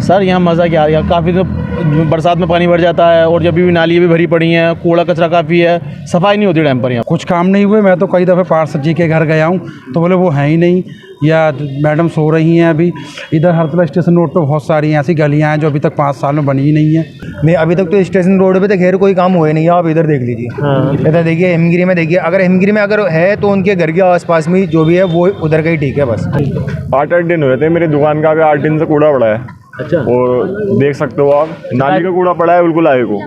Sir यहाँ मज़ा क्या आ गया, काफ़ी तो बरसात में पानी भर जाता है और जब भी नाली भी भरी पड़ी हैं, कूड़ा कचरा काफ़ी है, सफाई नहीं होती डैम पर। यहाँ कुछ काम नहीं हुए। मैं तो कई दफ़े पार्षद जी के घर गया हूँ तो बोले वो हैं ही नहीं, या मैडम सो रही हैं अभी। इधर हरतला स्टेशन रोड पे बहुत सारी ऐसी गलियाँ हैं जो अभी तक 5 साल में बनी ही नहीं है। नहीं, अभी तक तो स्टेशन रोड पे तो खैर कोई काम हुआ नहीं है। आप इधर देख लीजिए, इधर देखिए हिमगिरी में देखिए। अगर हिमगिरी में अगर है तो उनके घर के आसपास में जो भी है वो उधर का ही ठीक है बस। 8 दिन हुए थे मेरी दुकान का, भी 8 दिन से कूड़ा पड़ा है। अच्छा। और देख सकते हो आप, नाली का कूड़ा पड़ा है बिल्कुल आगे को।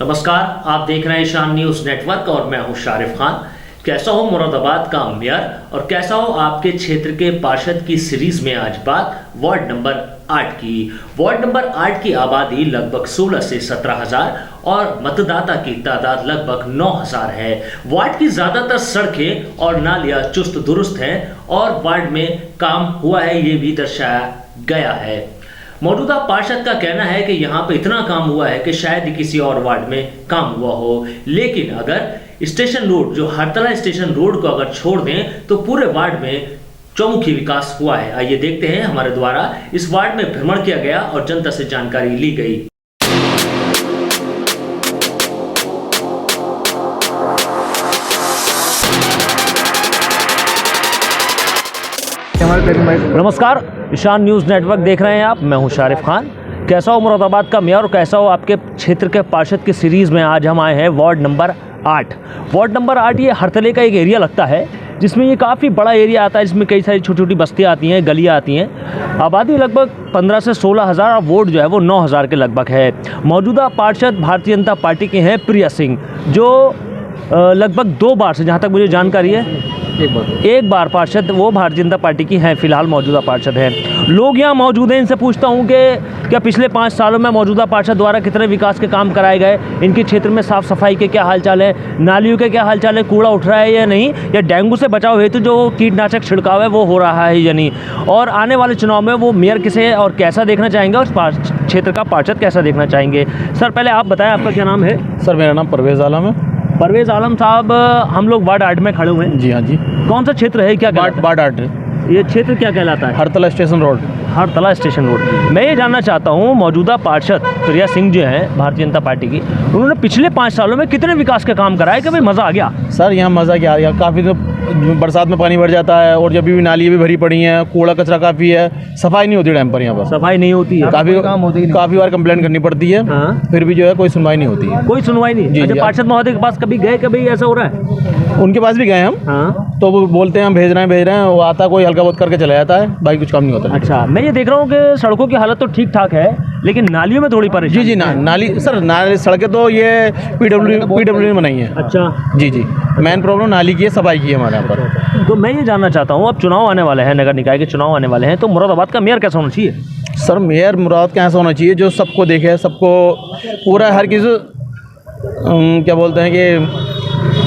नमस्कार, आप देख रहे हैं ईशान न्यूज़ नेटवर्क और मैं हूं शारिफ खान। कैसा हो मुरादाबाद का मेयर और कैसा हो आपके क्षेत्र के पार्षद की सीरीज में आज बात वार्ड नंबर 8 की। वार्ड नंबर 8 की आबादी लगभग 16 से 17 हजार और मतदाता की तादाद लगभग 9,000 है। वार्ड की ज्यादातर सड़कें और नालियां चुस्त दुरुस्त हैं और वार्ड में काम हुआ है ये भी दर्शाया गया है। मौजूदा पार्षद का कहना है कि यहाँ पे इतना काम हुआ है कि शायद ही किसी और वार्ड में काम हुआ हो, लेकिन अगर स्टेशन रोड जो हरतला स्टेशन रोड को अगर छोड़ दें तो पूरे वार्ड में चौमुखी विकास हुआ है। आइए देखते हैं, हमारे द्वारा इस वार्ड में भ्रमण किया गया और जनता से जानकारी ली गई। नमस्कार, ईशान न्यूज़ नेटवर्क देख रहे हैं आप, मैं हूं शारिफ खान। कैसा हो मुरादाबाद का मेयर और कैसा हो आपके क्षेत्र के पार्षद की सीरीज़ में आज हम आए हैं वार्ड नंबर 8। वार्ड नंबर 8 ये हरतले का एक एरिया लगता है जिसमें ये काफ़ी बड़ा एरिया आता है, जिसमें कई सारी छोटी छोटी बस्तियाँ आती हैं, गलियाँ आती हैं। आबादी लगभग 15 से 16 हज़ार और वोट जो है वो 9,000 के लगभग है। मौजूदा पार्षद भारतीय जनता पार्टी के हैं प्रिया सिंह, जो लगभग 2 बार से, जहाँ तक मुझे जानकारी है, एक बार पार्षद वो भारतीय जनता पार्टी की हैं, फिलहाल मौजूदा पार्षद हैं। लोग यहाँ मौजूद हैं, इनसे पूछता हूँ कि क्या पिछले 5 सालों में मौजूदा पार्षद द्वारा कितने विकास के काम कराए गए, इनके क्षेत्र में साफ़ सफाई के क्या हालचाल है, नालियों के क्या हालचाल है, कूड़ा उठ रहा है या नहीं, या डेंगू से बचाव हेतु जो कीटनाशक छिड़काव है वो हो रहा है या नहीं, और आने वाले चुनाव में वो मेयर किसे और कैसा देखना चाहेंगे और क्षेत्र का पार्षद कैसा देखना चाहेंगे। सर पहले आप बताएं, आपका क्या नाम है? सर मेरा नाम परवेज़ आलम है। परवेज़ आलम साहब, हम लोग वार्ड 8 में खड़े हुए हैं। जी हाँ जी। कौन सा क्षेत्र है, क्या वार्ड 8 ये क्षेत्र क्या कहलाता है? Hartala station road. Hartala station road. मैं ये जानना चाहता हूँ, मौजूदा पार्षद प्रिया सिंह जो हैं भारतीय जनता पार्टी की, उन्होंने पिछले 5 सालों में कितने विकास के काम कराए कि भाई मज़ा आ गया? सर यहाँ मज़ा क्या आ गया, काफ़ी तो बरसात में पानी भर जाता है और जब भी नाली भी भरी पड़ी हैं, कूड़ा कचरा काफ़ी है, सफाई नहीं होती डैम पर। यहाँ पर सफाई नहीं होती है, काफ़ी बार कंप्लेंट करनी पड़ती है। हाँ। फिर भी जो है कोई सुनवाई नहीं होती है। कोई सुनवाई नहीं। अच्छा, पार्षद महोदय के पास कभी गए, कभी ऐसा हो रहा है? उनके पास भी गए हम। हाँ। तो वो बोलते हैं हम भेज रहे हैं, वो आता कोई हल्का बहुत करके चला जाता है, बाकी कुछ काम नहीं होता। अच्छा, मैं ये देख रहा हूँ कि सड़कों की हालत तो ठीक ठाक है, लेकिन नालियों में थोड़ी परेशानी। जी नाली सर, नाली सड़कें तो ये पीडब्ल्यू ने बनाई है। अच्छा जी मेन प्रॉब्लम नाली की है, सफाई की है हमारे यहाँ पर। तो मैं ये जानना चाहता हूँ, अब चुनाव आने वाले हैं, नगर निकाय के चुनाव आने वाले हैं, तो मुरादाबाद का मेयर कैसा होना चाहिए? सर मेयर मुरादाबाद का ऐसा होना चाहिए जो सबको देखे, सबको पूरा हर किसी क्या बोलते हैं कि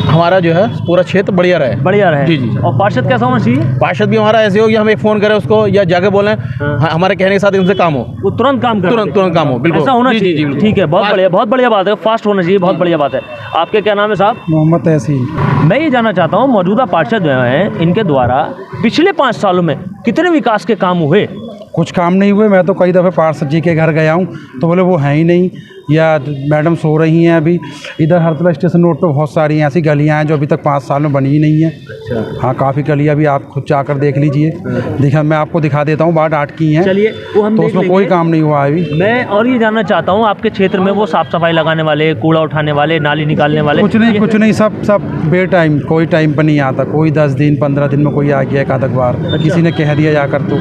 हमारा जो है पूरा क्षेत्र बढ़िया रहे। जी। और पार्षद कैसा होना चाहिए? पार्षद भी हमारा ऐसे हो कि हम एक फ़ोन करें उसको या जाके बोलें, हमारे कहने के साथ उनसे काम हो, वो तुरंत काम करे, तुरंत काम हो। बिल्कुल ऐसा होना चाहिए। जी, ठीक है, बहुत बढ़िया बात है, फास्ट होना चाहिए, बहुत बढ़िया बात है। आपके क्या नाम है साहब? मोहम्मद तहसीन। मैं ये जानना चाहता हूँ, मौजूदा पार्षद जो हैं इनके द्वारा पिछले 5 सालों में कितने विकास के काम हुए? कुछ काम नहीं हुए। मैं तो कई दफ़े पार्षद जी के घर गया हूँ तो बोले वो हैं ही नहीं, या मैडम सो रही हैं अभी। इधर हरतला स्टेशन रोड पे बहुत सारी ऐसी गलियाँ हैं जो अभी तक 5 साल में बनी ही नहीं है। अच्छा। हाँ, काफ़ी गलियाँ भी आप खुद जाकर देख लीजिए। मैं आपको दिखा देता हूँ, वार्ड 8 की हैं। चलिए, वो हम तो देख उसमें लेंगे। कोई काम नहीं हुआ अभी। मैं और ये जानना चाहता हूँ, आपके क्षेत्र में वो साफ सफाई लगाने वाले, कूड़ा उठाने वाले, नाली निकालने वाले? कुछ नहीं, सब बे टाइम, कोई टाइम पर नहीं आता। कोई 10 दिन 15 दिन में कोई आ गया एक आध बार। अच्छा। किसी ने कह दिया जाकर, तो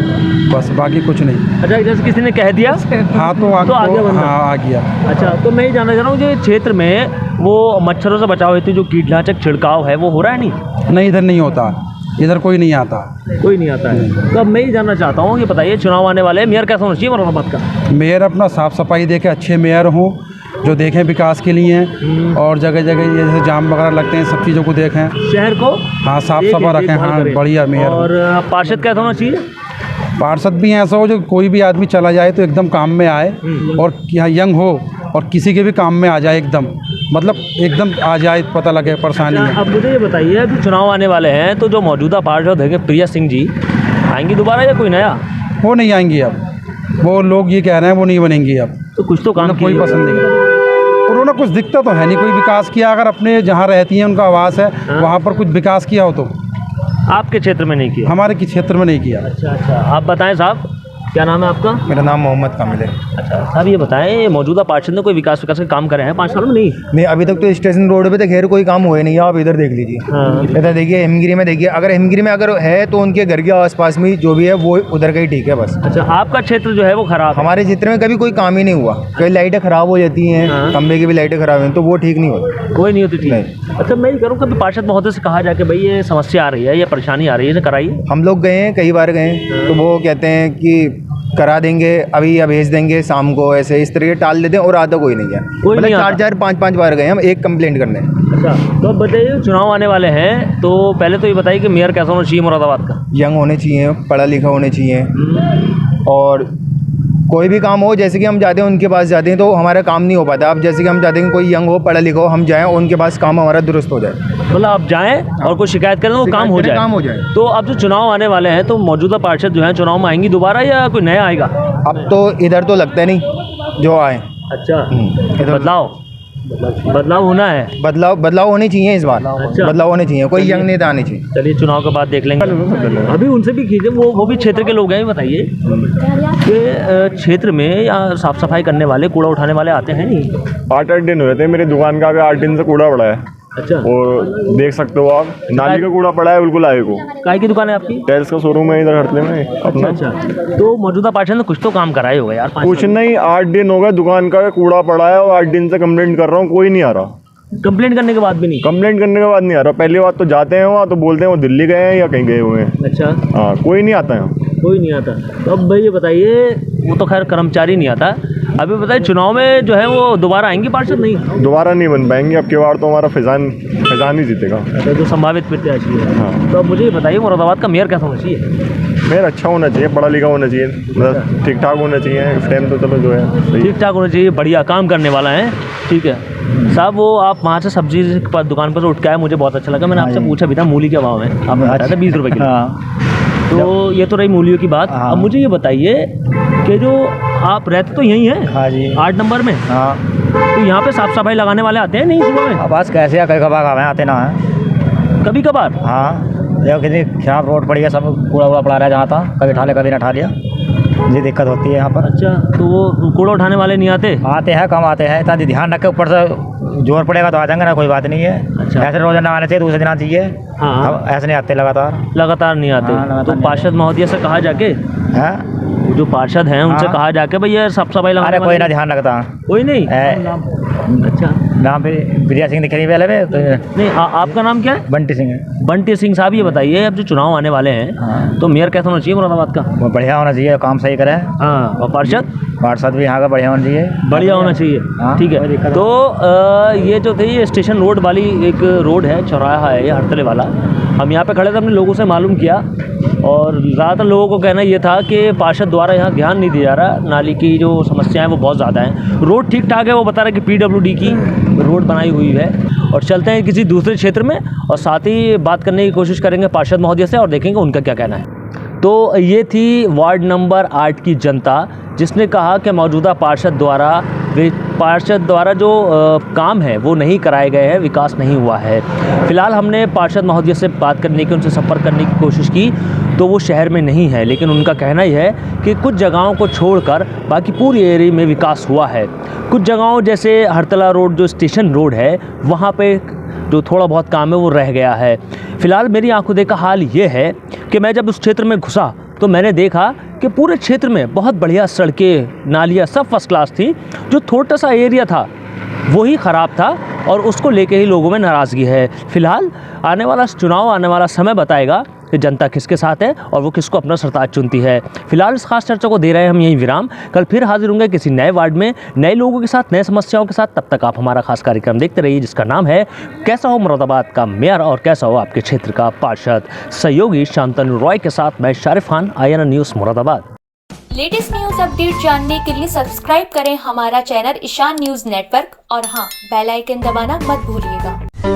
बस, बाकी कुछ नहीं। अच्छा, जैसे किसी ने कह दिया हाँ तो आ गया बंदा। हाँ, आ गया। अच्छा, तो मैं ये जानना चाह रहा हूँ, जो क्षेत्र में वो मच्छरों से बचाव हेतु जो कीटनाशक छिड़काव है वो हो रहा है? नहीं, इधर नहीं होता, इधर कोई नहीं आता। कोई नहीं आता है। तो अब मैं ये जानना चाहता हूँ, ये बताइए, चुनाव आने वाले हैं, मेयर कैसा होना चाहिए मुरादाबाद का? मेयर अपना साफ़ सफाई देके अच्छे मेयर हों, जो देखें विकास के लिए हैं, और जगह जगह ये जैसे जाम वगैरह लगते हैं, सब चीज़ों को देखें, शहर को हाँ साफ सफा रखें, हाँ बढ़िया मेयर। और पार्षद कैसा होना चाहिए? पार्षद भी ऐसा हो जो कोई भी आदमी चला जाए तो एकदम काम में आए, और यहाँ यंग हो और किसी के भी काम में आ जाए, एकदम मतलब एकदम आ जाए, पता लगे परेशानी है। अब मुझे ये बताइए, अभी चुनाव आने वाले हैं, तो जो मौजूदा पार्षद हैं प्रिया सिंह जी आएंगी दोबारा या कोई नया? वो नहीं आएंगी अब, वो लोग ये कह रहे हैं वो नहीं बनेंगी अब। तो कुछ तो काम कोई पसंद नहीं है, उन्होंने कुछ दिखता तो है नहीं, कोई विकास किया। अगर अपने जहाँ रहती हैं उनका आवास है, वहाँ पर कुछ विकास किया हो तो। आपके क्षेत्र में नहीं किया? हमारे क्षेत्र में नहीं किया। अच्छा, आप बताएं साहब, क्या नाम है आपका? मेरा नाम मोहम्मद कामिल है। अच्छा साहब, ये बताएं, मौजूदा पार्षद ने कोई विकास के काम करे हैं 5 सालों में? नहीं अभी तक तो स्टेशन रोड पे तो खैर कोई काम हुआ नहीं है। आप इधर देख लीजिए, इधर देखिए, हिमगिरी में देखिए। अगर हिमगिरी में अगर है तो उनके घर के आसपास में जो भी है वो उधर का ही ठीक है बस। अच्छा, आपका क्षेत्र जो है वो खराब है? हमारे क्षेत्र में कभी कोई काम ही नहीं हुआ। कई लाइटें खराब हो जाती हैं, खंबे की भी लाइटें खराब हैं, तो वो ठीक नहीं होती। कोई नहीं होती ठीक। अच्छा, मैं ये करूँ, कभी पार्षद महोदय से कहा जाए कि भाई ये समस्या आ रही है, ये परेशानी आ रही है, इसे कराइए? हम लोग गए हैं, कई बार गए हैं, तो वो कहते हैं कि करा देंगे अभी या भेज देंगे शाम को, ऐसे इस तरह टाल देते हैं, और आता कोई नहीं है। मतलब 4-4 5-5 बार गए हम एक कंप्लेंट करने। अच्छा, तो अब बताइए, चुनाव आने वाले हैं, तो पहले तो ये बताइए कि मेयर कैसा होना चाहिए मुरादाबाद का? यंग होने चाहिए, पढ़ा लिखा होने चाहिए, और कोई भी काम हो, जैसे कि हम जाते हैं उनके पास जाते हैं तो हमारा काम नहीं हो पाता। अब जैसे कि हम चाहते हैं कि कोई यंग हो, पढ़ा लिखा हो, हम जाएं और उनके पास काम हमारा दुरुस्त हो जाए। मतलब आप जाएं और कोई शिकायत करें तो काम हो जाए। तो अब जो चुनाव आने वाले हैं, तो मौजूदा पार्षद जो हैं चुनाव में आएंगी दोबारा या कोई नया आएगा? अब तो इधर तो लगता नहीं जो आए। अच्छा, बदलाव होना है। बदलाव होने चाहिए इस बार। अच्छा। बदलाव होने चाहिए, कोई यंग नेता आने चाहिए। चलिए, चुनाव के बाद देख लेंगे। अभी उनसे भी कीजिए, वो भी क्षेत्र के लोग हैं। बताइए कि क्षेत्र में या साफ सफाई करने वाले, कूड़ा उठाने वाले आते हैं नहीं? 8-8 दिन हुए थे, मेरी दुकान का आगे 8 दिन से कूड़ा पड़ा है। अच्छा, और देख सकते हो आप, नाली का कूड़ा पड़ा है बिल्कुल आगे को। काय की दुकान है आपकी? टाइल्स का शोरूम है इधर हड़तले में अपना। अच्छा, तो मौजूदा पार्षद ने कुछ तो काम कराए होगा यार। कुछ नहीं, 8 दिन हो गए दुकान का कूड़ा पड़ा है, और 8 दिन से कंप्लेंट कर रहा हूँ, कोई नहीं आ रहा। कंप्लेंट करने के बाद भी नहीं? कंप्लेंट करने के बाद नहीं आ रहा। पहली बात तो जाते हैं वहाँ तो बोलते हैं वो दिल्ली गए हैं या कहीं गए हुए हैं। अच्छा, हाँ, कोई नहीं आता है। कोई नहीं आता। तो अब भाई ये बताइए, वो तो खैर कर्मचारी नहीं आता, अभी बताइए चुनाव में जो है वो दोबारा आएंगी पार्षद? नहीं, दोबारा नहीं बन पाएंगे। अब की बार तो हमारा फैजान ही जीतेगा। अच्छा, जो संभावित प्रत्याशी है। हाँ। तो अब मुझे ये बताइए, मुरादाबाद का मेयर कैसा होना चाहिए? मेयर अच्छा होना चाहिए, पढ़ा लिखा होना चाहिए, मतलब ठीक ठाक होना चाहिए। इस टाइम तो चलो जो है ठीक ठाक होना चाहिए, बढ़िया काम करने वाला है। ठीक है साहब, वो आप वहाँ से सब्जी दुकान पर से उठ के आए, मुझे बहुत अच्छा लगा। मैंने आपसे पूछा भी था मूली क्या भाव है, आपने बताया था 20 रुपये किलो। तो ये तो रही मूलियों की बात। अब मुझे ये बताइए कि जो आप रहते तो यहीं हैं? हाँ जी। 8 नंबर में? हाँ। तो यहाँ पे साफ सफाई लगाने वाले आते हैं नहीं सुबह में? बस कैसे कभी कभार आते ना है। कभी कभार? हाँ, देखो कितनी खराब रोड पड़ी है, सब कूड़ा वूड़ा पड़ा रहा है जहाँ था, कभी उठा ले कभी ना उठा लिया, ये दिक्कत होती है यहाँ पर। अच्छा, तो वो कूड़ा उठाने वाले नहीं आते? आते हैं, कम आते हैं, इतना ध्यान रख के ऊपर से जोर पड़ेगा तो आ जाएंगे ना, कोई बात नहीं है। अच्छा, ऐसे रोजाना आने चाहिए, दूसरे दिन आना चाहिए। हाँ, अब ऐसे नहीं आते लगातार नहीं आते। हाँ, लगातार तो नहीं पार्षद महोदय से कहा जाके, है, जो पार्षद हैं उनसे हाँ। कहा जाके भाई ये साफ सफाई लगाने अरे कोई ना ध्यान रखता, कोई नहीं? अच्छा, नाम पे प्रिया सिंह दिखे नहीं पहले में तो। नहीं, आपका नाम क्या है? बंटी सिंह है। बंटी सिंह साहब, ये बताइए, अब जो चुनाव आने वाले हैं, हाँ। तो मेयर कैसा होना चाहिए मुरादाबाद का? वो बढ़िया होना चाहिए, काम सही करे। हाँ, और पार्षद भी यहाँ का बढ़िया होना चाहिए, बढ़िया होना चाहिए। हाँ, ठीक कोई है। दिक्कत तो ये जो थे, ये स्टेशन रोड वाली एक रोड है, चौराहा है ये हड़तले वाला। हम यहाँ पे खड़े थे, हमने लोगों से मालूम किया, और ज़्यादातर लोगों को कहना ये था कि पार्षद द्वारा यहाँ ध्यान नहीं दिया जा रहा, नाली की जो समस्याएं वो बहुत ज़्यादा हैं। रोड ठीक ठाक है, वो बता रहे कि PWD की रोड बनाई हुई है। और चलते हैं किसी दूसरे क्षेत्र में, और साथ ही बात करने की कोशिश करेंगे पार्षद महोदय से और देखेंगे उनका क्या कहना है। तो ये थी वार्ड नंबर 8 की जनता, जिसने कहा कि मौजूदा पार्षद द्वारा जो काम है वो नहीं कराए गए हैं, विकास नहीं हुआ है। फ़िलहाल हमने पार्षद महोदय से बात करने की, उनसे संपर्क करने की कोशिश की, तो वो शहर में नहीं है, लेकिन उनका कहना ही है कि कुछ जगहों को छोड़कर बाकी पूरी एरिया में विकास हुआ है। कुछ जगहों जैसे हड़तला रोड जो स्टेशन रोड है, वहाँ पे जो थोड़ा बहुत काम है वो रह गया है। फ़िलहाल मेरी आंखों देखा हाल ये है कि मैं जब उस क्षेत्र में घुसा तो मैंने देखा कि पूरे क्षेत्र में बहुत बढ़िया सड़कें, नालियाँ सब फर्स्ट क्लास थी। जो छोटा सा एरिया था वही ख़राब था, और उसको लेके ही लोगों में नाराज़गी है। फ़िलहाल आने वाला समय बताएगा कि जनता किसके साथ है और वो किसको अपना सरताज चुनती है। फिलहाल इस खास चर्चा को दे रहे हैं हम यहीं विराम। कल फिर हाजिर होंगे किसी नए वार्ड में, नए लोगों के साथ, नए समस्याओं के साथ। तब तक आप हमारा खास कार्यक्रम देखते रहिए जिसका नाम है कैसा हो मुरादाबाद का मेयर और कैसा हो आपके क्षेत्र का पार्षद। सहयोगी शांतनु रॉय के साथ मैं Sharif Khan, IANA news Moradabad. Latest news update जानने के लिए सब्सक्राइब करें हमारा चैनल ईशान न्यूज नेटवर्क और हाँ, बेल आइकन दबाना मत भूलिएगा।